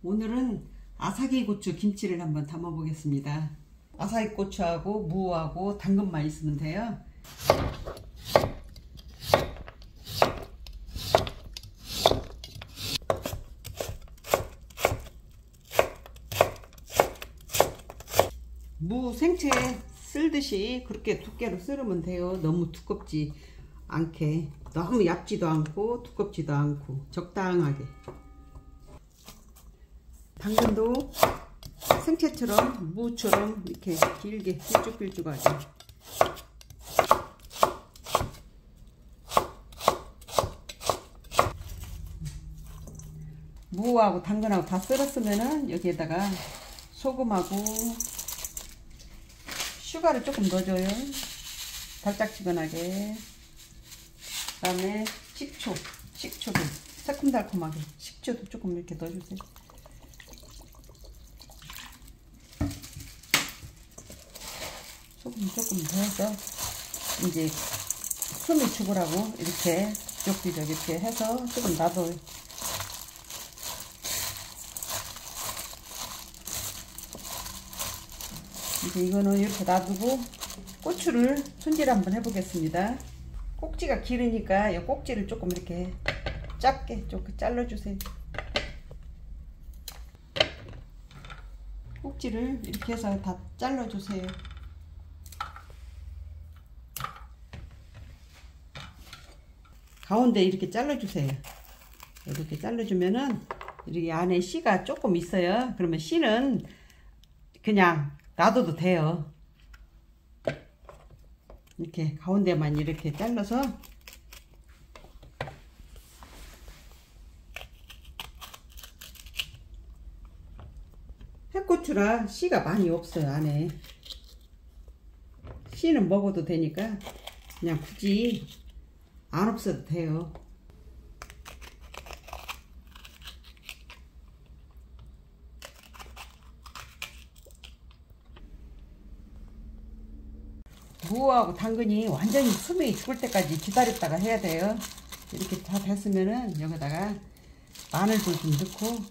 오늘은 아사기 고추 김치를 한번 담아 보겠습니다. 아사기 고추하고 무하고 당근만 있으면 돼요. 무 생채 쓸듯이 그렇게 두께로 썰으면 돼요. 너무 두껍지 않게, 너무 얇지도 않고 두껍지도 않고 적당하게. 당근도 생채처럼 무처럼 이렇게 길게 길쭉길쭉하게. 무하고 당근하고 다 썰었으면은 여기에다가 소금하고 슈가를 조금 넣어줘요. 달짝지근하게. 그 다음에 식초도 새콤달콤하게 식초도 조금 이렇게 넣어주세요. 소금 조금 더해서 이제 숨이 죽으라고 이렇게 비적비적 이렇게 해서 조금 놔둬요. 이제 이거는 이렇게 놔두고 고추를 손질 한번 해보겠습니다. 꼭지가 길으니까 이 꼭지를 조금 이렇게 짧게 조금 잘라주세요. 꼭지를 이렇게 해서 다 잘라주세요. 가운데 이렇게 잘라주세요. 이렇게 잘라주면은 이렇게 안에 씨가 조금 있어요. 그러면 씨는 그냥 놔둬도 돼요. 이렇게 가운데만 이렇게 잘라서 햇고추라 씨가 많이 없어요. 안에 씨는 먹어도 되니까 그냥 굳이 안 없어도 돼요. 무하고 당근이 완전히 숨이 죽을 때까지 기다렸다가 해야 돼요. 이렇게 다 됐으면은 여기다가 마늘도 좀 넣고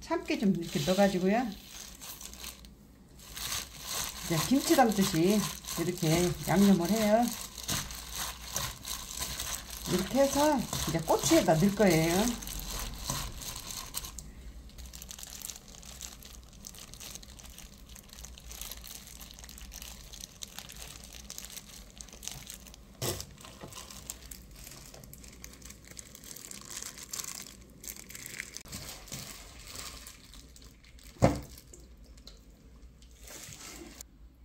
참깨 좀 이렇게 넣어가지고요. 이제 김치 담듯이 이렇게 양념을 해요. 이렇게 해서 이제 고추에다 넣을 거예요.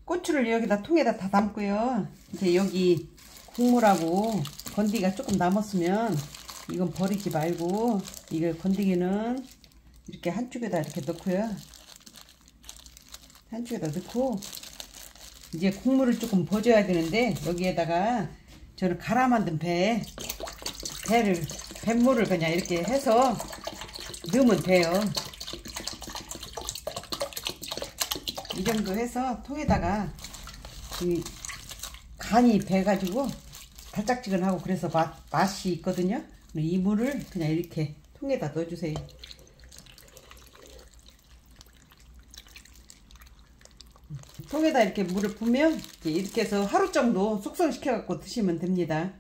고추를 여기다 통에다 다 담고요. 이제 여기 국물하고 건디가 조금 남았으면 이건 버리지 말고 이걸 건디기는 이렇게 한쪽에다 이렇게 넣고요. 한쪽에다 넣고 이제 국물을 조금 버줘야 되는데 여기에다가 저는 갈아 만든 뱃물을 그냥 이렇게 해서 넣으면 돼요. 이 정도 해서 통에다가 이 간이 배가지고 달짝지근하고 그래서 맛이 있거든요. 이 물을 그냥 이렇게 통에다 넣어주세요. 통에다 이렇게 물을 부으면 이렇게 해서 하루 정도 숙성시켜 갖고 드시면 됩니다.